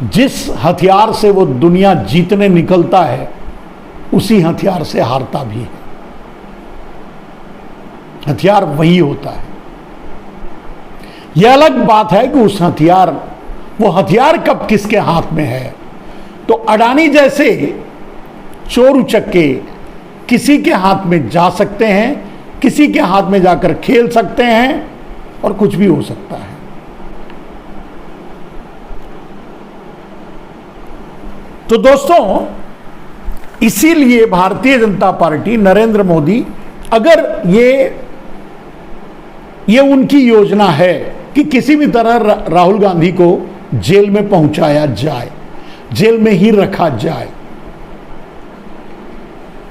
जिस हथियार से वो दुनिया जीतने निकलता है उसी हथियार से हारता भी है। हथियार वही होता है। यह अलग बात है कि वो हथियार कब किसके हाथ में है। तो अडानी जैसे चोर उचक्के किसी के हाथ में जा सकते हैं, किसी के हाथ में जाकर खेल सकते हैं और कुछ भी हो सकता है। तो दोस्तों, इसीलिए भारतीय जनता पार्टी, नरेंद्र मोदी, अगर ये उनकी योजना है कि किसी भी तरह राहुल गांधी को जेल में पहुंचाया जाए, जेल में ही रखा जाए,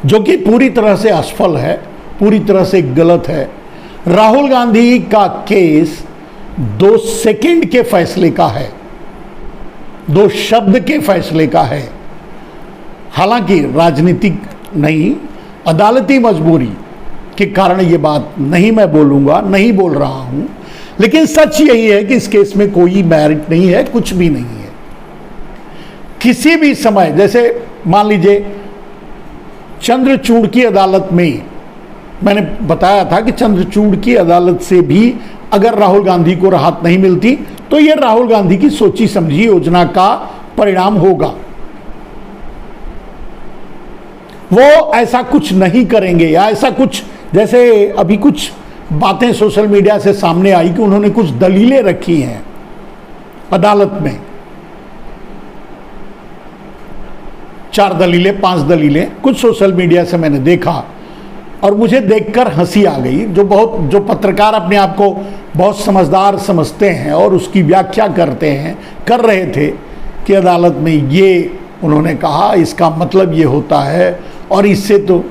जो कि पूरी तरह से असफल है, पूरी तरह से गलत है। राहुल गांधी का केस 2 सेकंड के फैसले का है, 2 शब्द के फैसले का है। हालांकि राजनीतिक नहीं, अदालती मजबूरी के कारण ये बात नहीं मैं बोलूंगा, नहीं बोल रहा हूं, लेकिन सच यही है कि इस केस में कोई मेरिट नहीं है, कुछ भी नहीं है। किसी भी समय, जैसे मान लीजिए चंद्रचूड़ की अदालत में, मैंने बताया था कि चंद्रचूड़ की अदालत से भी अगर राहुल गांधी को राहत नहीं मिलती तो यह राहुल गांधी की सोची समझी योजना का परिणाम होगा। वो ऐसा कुछ नहीं करेंगे, या ऐसा कुछ, जैसे अभी कुछ बातें सोशल मीडिया से सामने आई कि उन्होंने कुछ दलीलें रखी हैं अदालत में, 4 दलीलें 5 दलीलें कुछ सोशल मीडिया से मैंने देखा और मुझे देखकर हंसी आ गई। जो पत्रकार अपने आप को बहुत समझदार समझते हैं और उसकी व्याख्या कर रहे थे कि अदालत में ये उन्होंने कहा, इसका मतलब ये होता है, और इससे तो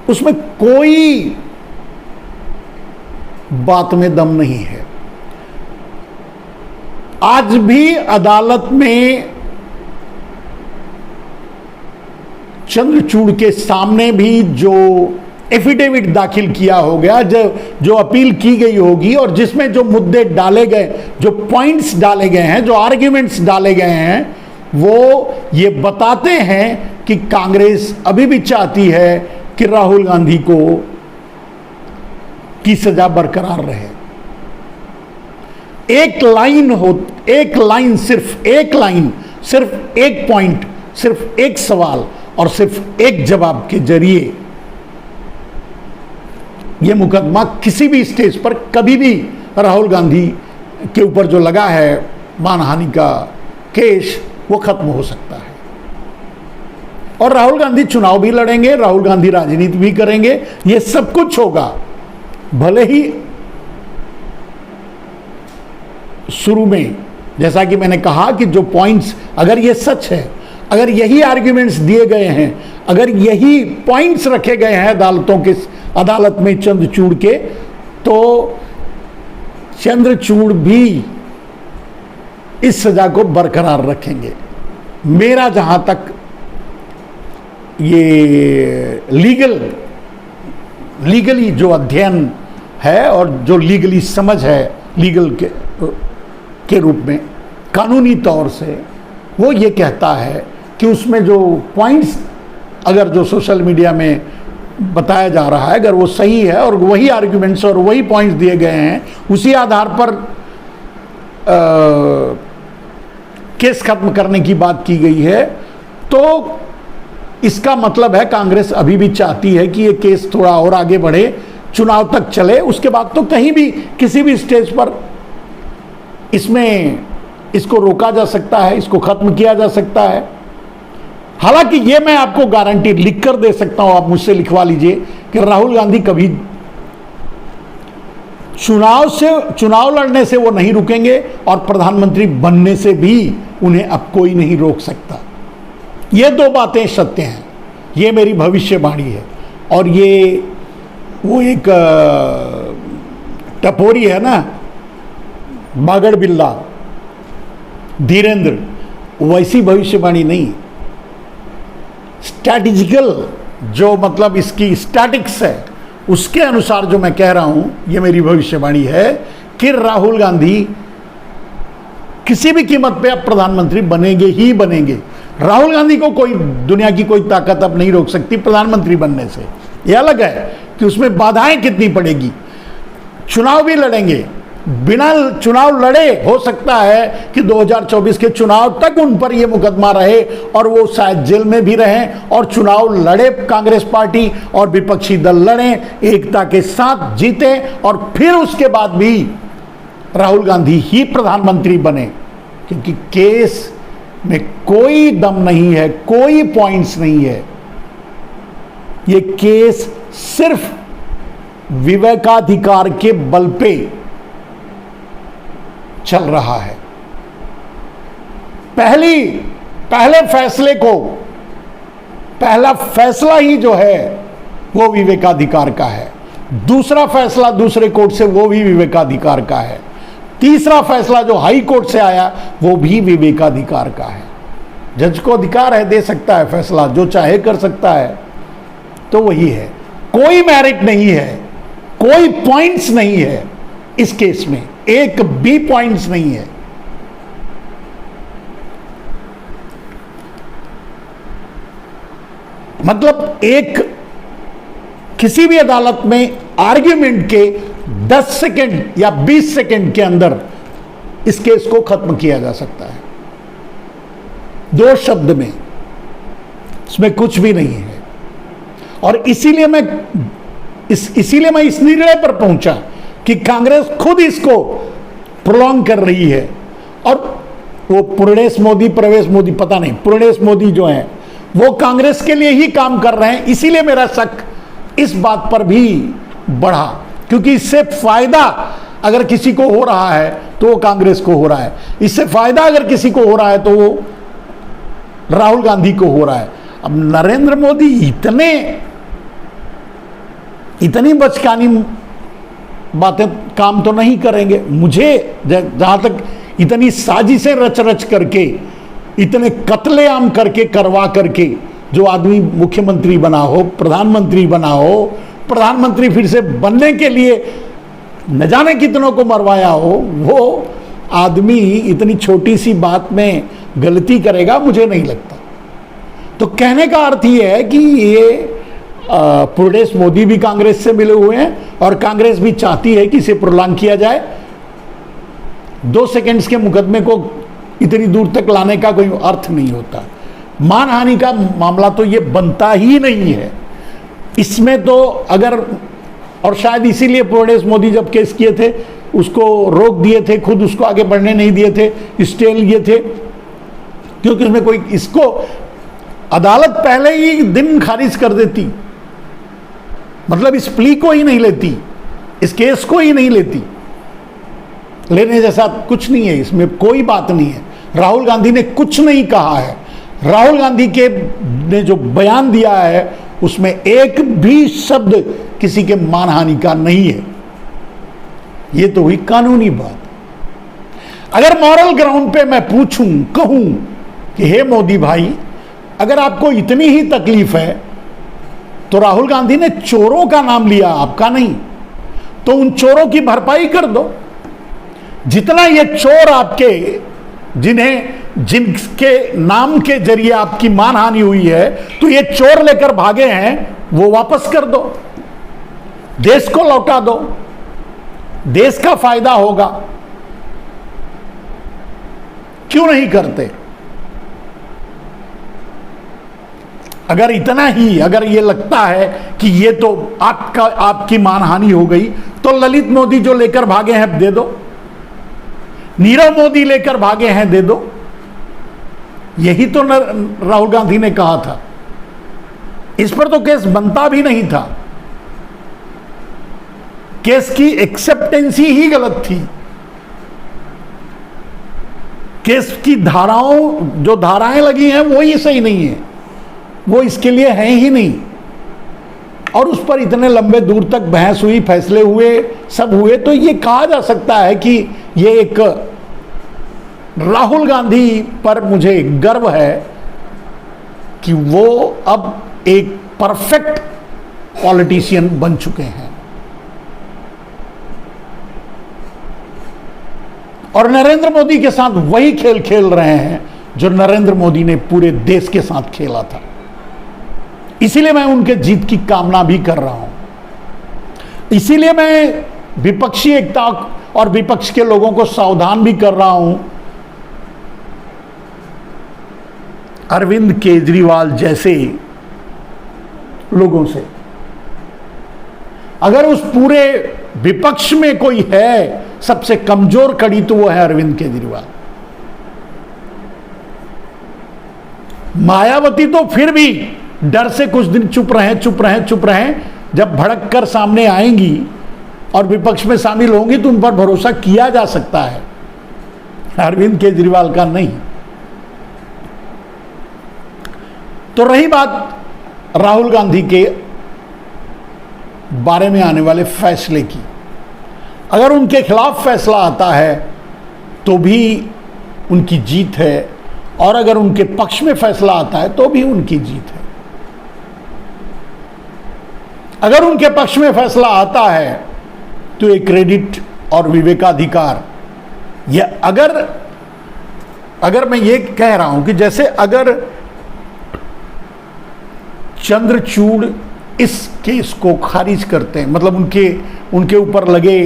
उसमें कोई बात में दम नहीं है। आज भी अदालत में चंद्रचूड़ के सामने भी जो एफिडेविट दाखिल किया हो गया, जो अपील की गई होगी और जिसमें जो मुद्दे डाले गए, जो पॉइंट्स डाले गए हैं, जो आर्ग्यूमेंट्स डाले गए हैं, वो ये बताते हैं कि कांग्रेस अभी भी चाहती है कि राहुल गांधी की सजा बरकरार रहे। एक लाइन, सिर्फ एक पॉइंट, सिर्फ एक सवाल और सिर्फ एक जवाब के जरिए यह मुकदमा किसी भी स्टेज पर कभी भी राहुल गांधी के ऊपर जो लगा है मानहानि का केस, वो खत्म हो सकता है। और राहुल गांधी चुनाव भी लड़ेंगे, राहुल गांधी राजनीति भी करेंगे, ये सब कुछ होगा। भले ही शुरू में, जैसा कि मैंने कहा कि जो पॉइंट्स, अगर ये सच है, अगर यही आर्ग्यूमेंट्स दिए गए हैं, अगर यही पॉइंट्स रखे गए हैं अदालत में चंद्रचूड़ के, तो चंद्रचूड़ भी इस सजा को बरकरार रखेंगे। मेरा जहां तक ये लीगली जो अध्ययन है और जो लीगली समझ है, लीगल के रूप में, कानूनी तौर से, वो ये कहता है कि उसमें जो पॉइंट्स, अगर जो सोशल मीडिया में बताया जा रहा है, अगर वो सही है और वही आर्ग्यूमेंट्स और वही पॉइंट्स दिए गए हैं, उसी आधार पर केस खत्म करने की बात की गई है, तो इसका मतलब है कांग्रेस अभी भी चाहती है कि ये केस थोड़ा और आगे बढ़े, चुनाव तक चले, उसके बाद तो कहीं भी किसी भी स्टेज पर इसको रोका जा सकता है, इसको खत्म किया जा सकता है। हालांकि ये मैं आपको गारंटी लिख कर दे सकता हूं, आप मुझसे लिखवा लीजिए कि राहुल गांधी कभी चुनाव लड़ने से वो नहीं रुकेंगे और प्रधानमंत्री बनने से भी उन्हें अब कोई नहीं रोक सकता। ये 2 बातें सत्य हैं, ये मेरी भविष्यवाणी है। और ये वो एक टपोरी है ना, बागड़ बिल्ला, धीरेन्द्र, वैसी भविष्यवाणी नहीं, स्ट्रैटेजिकल, जो मतलब इसकी स्टैटिक्स है, उसके अनुसार जो मैं कह रहा हूं, ये मेरी भविष्यवाणी है कि राहुल गांधी किसी भी कीमत पे अब प्रधानमंत्री बनेंगे ही बनेंगे। राहुल गांधी को कोई दुनिया की कोई ताकत अब नहीं रोक सकती प्रधानमंत्री बनने से। यह अलग है कि उसमें बाधाएं कितनी पड़ेगी। चुनाव भी लड़ेंगे, बिना चुनाव लड़े हो सकता है कि 2024 के चुनाव तक उन पर यह मुकदमा रहे और वो शायद जेल में भी रहें, और चुनाव लड़े कांग्रेस पार्टी और विपक्षी दल लड़े, एकता के साथ जीते, और फिर उसके बाद भी राहुल गांधी ही प्रधानमंत्री बने। क्योंकि केस में कोई दम नहीं है, कोई पॉइंट्स नहीं है। ये केस सिर्फ विवेकाधिकार के बल पे चल रहा है। पहले फैसले को, पहला फैसला ही जो है वो विवेकाधिकार का है, दूसरा फैसला दूसरे कोर्ट से वो भी विवेकाधिकार का है, तीसरा फैसला जो हाई कोर्ट से आया वो भी विवेकाधिकार का है। जज को अधिकार है, दे सकता है फैसला, जो चाहे कर सकता है, तो वही है। कोई मेरिट नहीं है, कोई पॉइंट्स नहीं है इस केस में, एक भी पॉइंट्स नहीं है। मतलब एक किसी भी अदालत में आर्ग्यूमेंट के 10 सेकंड या 20 सेकंड के अंदर इस केस को खत्म किया जा सकता है, 2 शब्द में, इसमें कुछ भी नहीं है। और इसीलिए मैं इस निर्णय पर पहुंचा कि कांग्रेस खुद इसको प्रोलॉन्ग कर रही है, और वो पूर्णेश मोदी, प्रवेश मोदी, पता नहीं, पूर्णेश मोदी जो हैं वो कांग्रेस के लिए ही काम कर रहे हैं। इसीलिए मेरा शक इस बात पर भी बढ़ा, क्योंकि इससे फायदा अगर किसी को हो रहा है तो वो कांग्रेस को हो रहा है, इससे फायदा अगर किसी को हो रहा है तो वो राहुल गांधी को हो रहा है। अब नरेंद्र मोदी इतनी बचकानी बातें काम तो नहीं करेंगे। मुझे जहां तक इतनी साजिशें रच करके, इतने कत्लेआम करके, करवा करके जो आदमी मुख्यमंत्री बना हो, प्रधानमंत्री बना हो, प्रधानमंत्री फिर से बनने के लिए न जाने कितनों को मरवाया हो, वो आदमी इतनी छोटी सी बात में गलती करेगा, मुझे नहीं लगता। तो कहने का अर्थ ये है कि ये पूर्णेश मोदी भी कांग्रेस से मिले हुए हैं, और कांग्रेस भी चाहती है कि इसे प्रोलॉन्ग किया जाए। 2 सेकंड्स के मुकदमे को इतनी दूर तक लाने का कोई अर्थ नहीं होता। मानहानि का मामला तो ये बनता ही नहीं है इसमें। तो अगर, और शायद इसीलिए पूर्णेश मोदी जब केस किए थे उसको रोक दिए थे, खुद उसको आगे बढ़ने नहीं दिए थे, स्टे लिए थे, क्योंकि उसमें कोई, इसको अदालत पहले ही दिन खारिज कर देती, मतलब इस प्ली को ही नहीं लेती, इस केस को ही नहीं लेती। लेने जैसा कुछ नहीं है इसमें, कोई बात नहीं है। राहुल गांधी ने कुछ नहीं कहा है। राहुल गांधी ने जो बयान दिया है उसमें एक भी शब्द किसी के मानहानि का नहीं है। ये तो हुई कानूनी बात। अगर मॉरल ग्राउंड पे मैं पूछूं, कहूं कि हे मोदी भाई, अगर आपको इतनी ही तकलीफ है तो राहुल गांधी ने चोरों का नाम लिया, आपका नहीं, तो उन चोरों की भरपाई कर दो। जितना ये चोर आपके, जिनके नाम के जरिए आपकी मानहानि हुई है, तो ये चोर लेकर भागे हैं, वो वापस कर दो, देश को लौटा दो, देश का फायदा होगा। क्यों नहीं करते? अगर इतना ही, अगर ये लगता है कि ये तो आपकी मानहानि हो गई, तो ललित मोदी जो लेकर भागे हैं दे दो, नीरव मोदी लेकर भागे हैं दे दो। यही तो राहुल गांधी ने कहा था। इस पर तो केस बनता भी नहीं था, केस की एक्सेप्टेंसी ही गलत थी। केस की धाराओं, जो धाराएं लगी हैं वो ही सही नहीं है, वो इसके लिए है ही नहीं। और उस पर इतने लंबे दूर तक बहस हुई, फैसले हुए, सब हुए, तो ये कहा जा सकता है कि ये एक, राहुल गांधी पर मुझे गर्व है कि वो अब एक परफेक्ट पॉलिटिशियन बन चुके हैं। और नरेंद्र मोदी के साथ वही खेल खेल रहे हैं जो नरेंद्र मोदी ने पूरे देश के साथ खेला था। इसीलिए मैं उनके जीत की कामना भी कर रहा हूं। इसीलिए मैं विपक्षी एकता और विपक्ष के लोगों को सावधान भी कर रहा हूं। अरविंद केजरीवाल जैसे लोगों से, अगर उस पूरे विपक्ष में कोई है सबसे कमजोर कड़ी, तो वो है अरविंद केजरीवाल। मायावती तो फिर भी डर से कुछ दिन चुप रहे। जब भड़क कर सामने आएंगी और विपक्ष में शामिल होंगी तो उन पर भरोसा किया जा सकता है, अरविंद केजरीवाल का नहीं। तो रही बात राहुल गांधी के बारे में आने वाले फैसले की, अगर उनके खिलाफ फैसला आता है तो भी उनकी जीत है, और अगर उनके पक्ष में फैसला आता है तो भी उनकी जीत है। अगर उनके पक्ष में फैसला आता है तो एक क्रेडिट और विवेकाधिकार, या अगर मैं ये कह रहा हूं कि जैसे अगर चंद्रचूड़ इस केस को खारिज करते हैं, मतलब उनके ऊपर लगे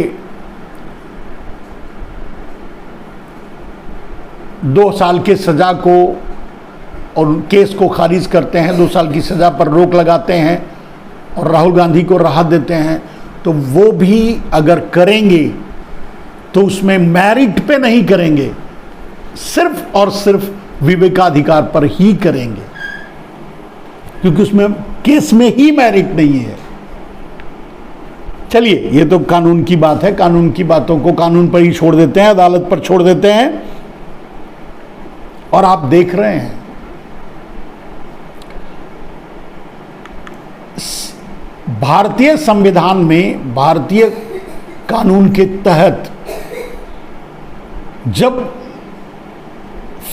2 साल के सजा को और केस को खारिज करते हैं, 2 साल की सजा पर रोक लगाते हैं और राहुल गांधी को राहत देते हैं, तो वो भी अगर करेंगे तो उसमें मेरिट पे नहीं करेंगे, सिर्फ और सिर्फ विवेकाधिकार पर ही करेंगे, क्योंकि उसमें केस में ही मेरिट नहीं है। चलिए, ये तो कानून की बात है, कानून की बातों को कानून पर ही छोड़ देते हैं, अदालत पर छोड़ देते हैं। और आप देख रहे हैं भारतीय संविधान में, भारतीय कानून के तहत जब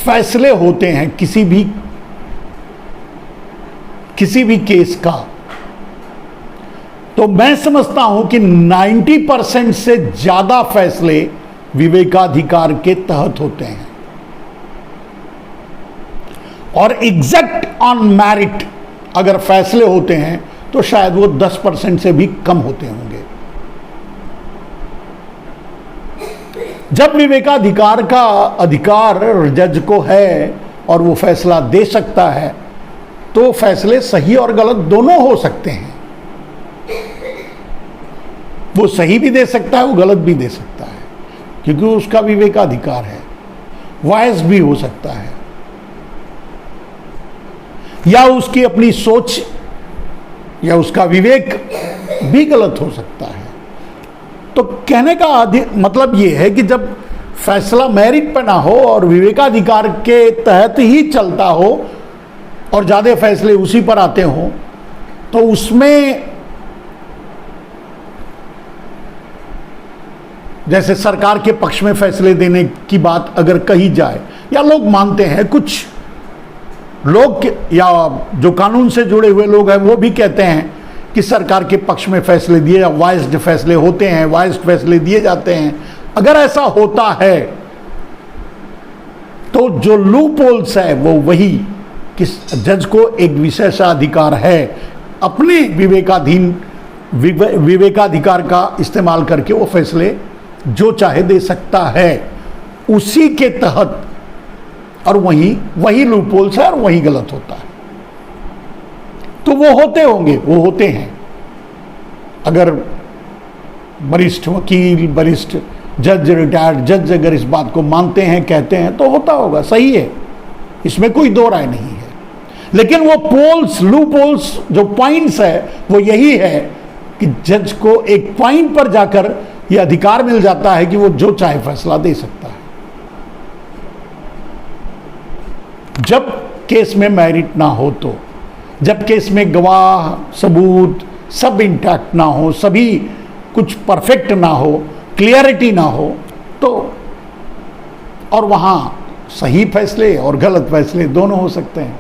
फैसले होते हैं किसी भी केस का, तो मैं समझता हूं कि 90% से ज्यादा फैसले विवेकाधिकार के तहत होते हैं, और एग्जैक्ट ऑन मेरिट अगर फैसले होते हैं तो शायद वो 10% से भी कम होते होंगे। जब विवेकाधिकार का अधिकार जज को है और वो फैसला दे सकता है, तो फैसले सही और गलत दोनों हो सकते हैं। वो सही भी दे सकता है, वो गलत भी दे सकता है, क्योंकि उसका विवेकाधिकार है। वायस भी हो सकता है, या उसकी अपनी सोच या उसका विवेक भी गलत हो सकता है। तो कहने का मतलब यह है कि जब फैसला मेरिट पर ना हो और विवेकाधिकार के तहत ही चलता हो और ज़्यादा फैसले उसी पर आते हों, तो उसमें जैसे सरकार के पक्ष में फैसले देने की बात अगर कही जाए, या लोग मानते हैं, कुछ लोग या जो कानून से जुड़े हुए लोग हैं वो भी कहते हैं कि सरकार के पक्ष में फैसले दिए, वाइज्ड फैसले होते हैं, वाइज्ड फैसले दिए जाते हैं। अगर ऐसा होता है तो जो लूपहोल्स है वो वही कि जज को एक विशेषाधिकार है अपने विवेकाधिकार का इस्तेमाल करके वो फैसले जो चाहे दे सकता है, उसी के तहत, और वही लूपहोल्स है और वही गलत होता है। तो वो होते होंगे, वो होते हैं। अगर वरिष्ठ वकील, वरिष्ठ जज, रिटायर्ड जज अगर इस बात को मानते हैं, कहते हैं, तो होता होगा, सही है, इसमें कोई दो राय नहीं है। लेकिन वो लूपहोल्स जो पॉइंट्स है वो यही है कि जज को एक पॉइंट पर जाकर यह अधिकार मिल जाता है कि वो जो चाहे फैसला दे सकता है। जब केस में मेरिट ना हो, तो जब केस में गवाह, सबूत सब इंटैक्ट ना हो, सभी कुछ परफेक्ट ना हो, क्लियरिटी ना हो, तो और वहाँ सही फैसले और गलत फैसले दोनों हो सकते हैं,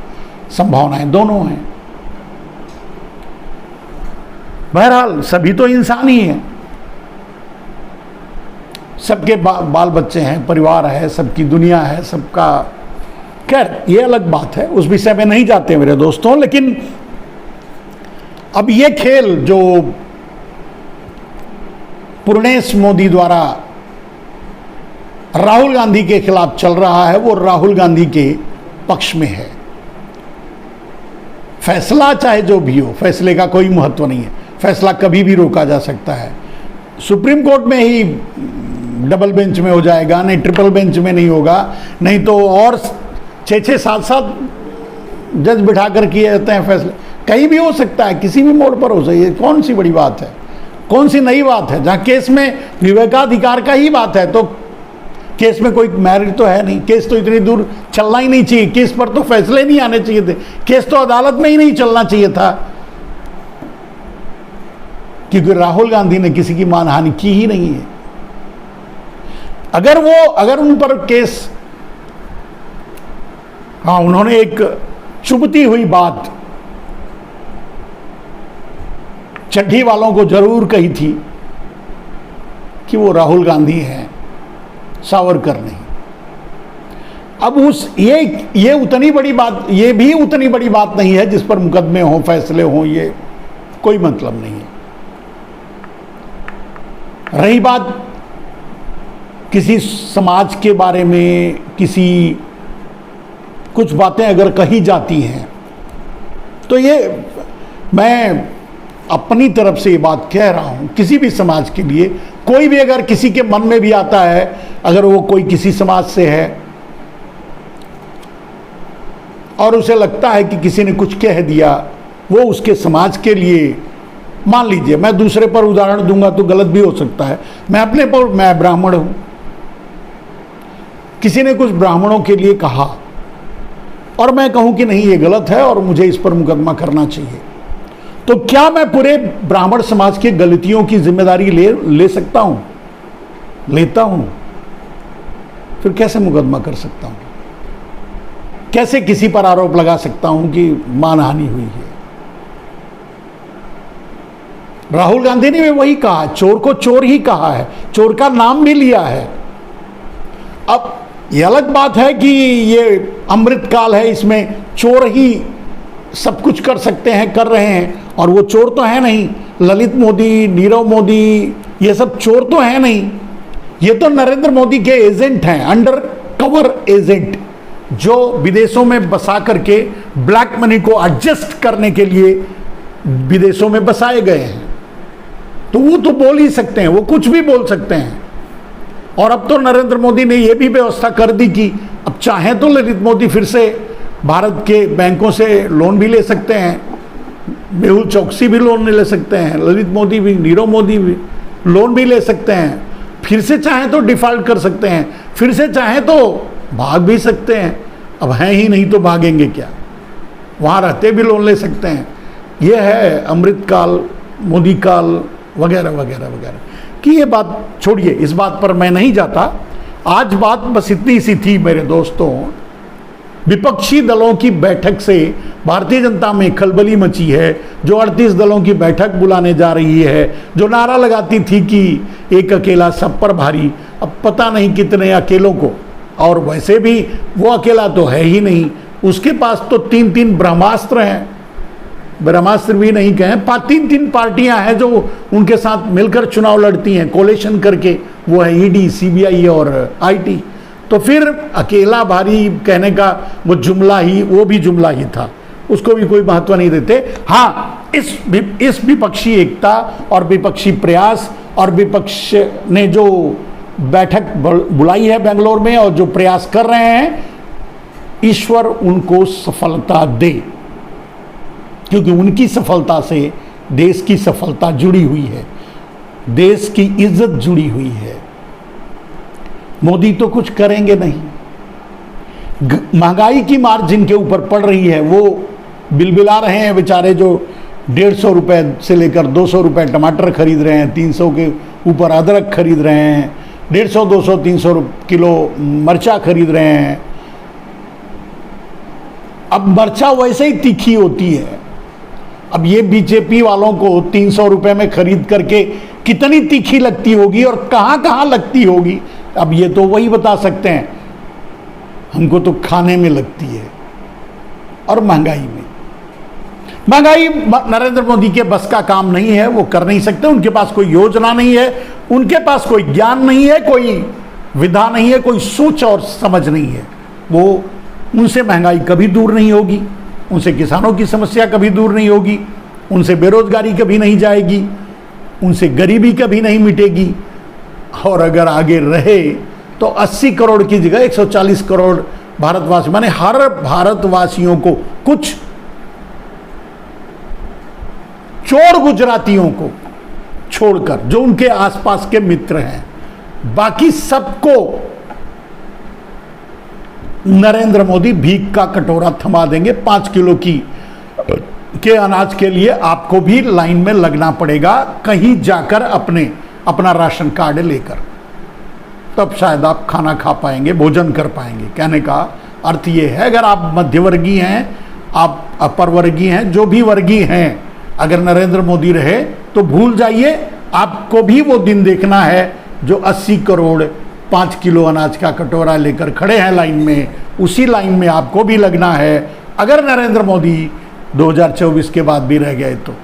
संभावनाएं दोनों हैं। बहरहाल सभी तो इंसान ही हैं, सबके बाल बच्चे हैं, परिवार है, सबकी दुनिया है, सबका, खैर ये अलग बात है, उस विषय में नहीं जाते मेरे दोस्तों। लेकिन अब ये खेल जो पूर्णेश मोदी द्वारा राहुल गांधी के खिलाफ चल रहा है, वो राहुल गांधी के पक्ष में है। फैसला चाहे जो भी हो, फैसले का कोई महत्व नहीं है, फैसला कभी भी रोका जा सकता है। सुप्रीम कोर्ट में ही डबल बेंच में हो जाएगा, नहीं ट्रिपल बेंच में नहीं होगा, नहीं तो और 6-6, 7-7 जज बिठा कर किए जाते हैं फैसले, कहीं भी हो सकता है, किसी भी मोड़ पर हो सकती है। कौन सी बड़ी बात है, कौन सी नई बात है? जहाँ केस में विवेकाधिकार का ही बात है, तो केस में कोई मैरिट तो है नहीं, केस तो इतनी दूर चलना ही नहीं चाहिए, केस पर तो फैसले नहीं आने चाहिए थे, केस तो अदालत में ही नहीं चलना चाहिए था, क्योंकि राहुल गांधी ने किसी की मानहानि की ही नहीं है। अगर उन पर केस, हाँ उन्होंने एक चुभती हुई बात चड्ढी वालों को जरूर कही थी कि वो राहुल गांधी हैं, सावरकर नहीं। अब ये उतनी बड़ी बात, ये भी उतनी बड़ी बात नहीं है जिस पर मुकदमे हो, फैसले हो, ये कोई मतलब नहीं है। रही बात किसी समाज के बारे में, किसी कुछ बातें अगर कही जाती हैं, तो ये मैं अपनी तरफ से ये बात कह रहा हूं, किसी भी समाज के लिए, कोई भी अगर किसी के मन में भी आता है, अगर वो कोई किसी समाज से है और उसे लगता है कि किसी ने कुछ कह दिया, वो उसके समाज के लिए, मान लीजिए मैं दूसरे पर उदाहरण दूंगा तो गलत भी हो सकता है, मैं अपने पर, मैं ब्राह्मण हूं, किसी ने कुछ ब्राह्मणों के लिए कहा और मैं कहूं कि नहीं ये गलत है और मुझे इस पर मुकदमा करना चाहिए, तो क्या मैं पूरे ब्राह्मण समाज की गलतियों की जिम्मेदारी ले सकता हूं? लेता हूं, फिर कैसे मुकदमा कर सकता हूं? कैसे किसी पर आरोप लगा सकता हूं कि मानहानि हुई है? राहुल गांधी ने भी वही कहा, चोर को चोर ही कहा है, चोर का नाम भी लिया है। अब ये अलग बात है कि ये अमृतकाल है, इसमें चोर ही सब कुछ कर सकते हैं, कर रहे हैं, और वो चोर तो है नहीं। ललित मोदी, नीरव मोदी, ये सब चोर तो है नहीं, ये तो नरेंद्र मोदी के एजेंट हैं, अंडर कवर एजेंट, जो विदेशों में बसा करके ब्लैक मनी को एडजस्ट करने के लिए विदेशों में बसाए गए हैं। तो वो तो बोल ही सकते हैं, वो कुछ भी बोल सकते हैं। और अब तो नरेंद्र मोदी ने ये भी व्यवस्था कर दी कि अब चाहें तो ललित मोदी फिर से भारत के बैंकों से लोन भी ले सकते हैं, मेहुल चौकसी भी लोन ले सकते हैं, ललित मोदी भी, नीरव मोदी भी लोन भी ले सकते हैं, फिर से चाहें तो डिफॉल्ट कर सकते हैं, फिर से चाहें तो भाग भी सकते हैं। अब हैं ही नहीं तो भागेंगे क्या, वहाँ रहते भी लोन ले सकते हैं। यह है अमृतकाल, मोदी काल वगैरह वगैरह वगैरह कि ये बात छोड़िए, इस बात पर मैं नहीं जाता। आज बात बस इतनी सी थी मेरे दोस्तों, विपक्षी दलों की बैठक से भारतीय जनता में खलबली मची है, जो 38 दलों की बैठक बुलाने जा रही है, जो नारा लगाती थी कि एक अकेला सब पर भारी, अब पता नहीं कितने अकेलों को, और वैसे भी वो अकेला तो है ही नहीं, उसके पास तो 3-3 ब्रह्मास्त्र हैं, ब्रह्मास्त्र भी नहीं कहें, 3 पार्टियां हैं जो उनके साथ मिलकर चुनाव लड़ती हैं, कोलेशन करके, वो है ईडी, सीबीआई और आईटी। तो फिर अकेला भारी कहने का वो जुमला ही, वो भी जुमला ही था, उसको भी कोई महत्व नहीं देते। हाँ, इस विपक्षी एकता और विपक्षी प्रयास और विपक्ष ने जो बैठक बुलाई है बेंगलोर में और जो प्रयास कर रहे हैं, ईश्वर उनको सफलता दे, क्योंकि उनकी सफलता से देश की सफलता जुड़ी हुई है, देश की इज्जत जुड़ी हुई है। मोदी तो कुछ करेंगे नहीं, महंगाई की मार जिनके ऊपर पड़ रही है वो बिलबिला रहे हैं बेचारे, जो 150 रुपए से लेकर 200 रुपए टमाटर खरीद रहे हैं, 300 के ऊपर अदरक खरीद रहे हैं, 150, 200, 300 किलो मर्चा खरीद रहे हैं। अब मर्चा वैसे ही तीखी होती है, अब ये बीजेपी वालों को 300 रुपए में खरीद करके कितनी तीखी लगती होगी और कहां कहां लगती होगी, अब ये तो वही बता सकते हैं। हमको तो खाने में लगती है और महंगाई में। महंगाई नरेंद्र मोदी के बस का काम नहीं है, वो कर नहीं सकते, उनके पास कोई योजना नहीं है, उनके पास कोई ज्ञान नहीं है, कोई विधा नहीं है, कोई सोच और समझ नहीं है। वो उनसे महंगाई कभी दूर नहीं होगी, उनसे किसानों की समस्या कभी दूर नहीं होगी, उनसे बेरोजगारी कभी नहीं जाएगी, उनसे गरीबी कभी नहीं मिटेगी। और अगर आगे रहे तो 80 करोड़ की जगह 140 करोड़ भारतवासी, माने हर भारतवासियों को, कुछ चोर गुजरातियों को छोड़कर जो उनके आसपास के मित्र हैं, बाकी सबको नरेंद्र मोदी भीख का कटोरा थमा देंगे। 5 किलो के अनाज के लिए आपको भी लाइन में लगना पड़ेगा, कहीं जाकर अपना राशन कार्ड लेकर, तब शायद आप खाना खा पाएंगे, भोजन कर पाएंगे। कहने का अर्थ ये है, अगर आप मध्यवर्गीय हैं, आप अपर वर्गीय हैं, जो भी वर्गीय हैं, अगर नरेंद्र मोदी रहे तो भूल जाइए, आपको भी वो दिन देखना है जो 80 करोड़ 5 किलो अनाज का कटोरा लेकर खड़े हैं लाइन में, उसी लाइन में आपको भी लगना है, अगर नरेंद्र मोदी 2024 के बाद भी रह गए तो।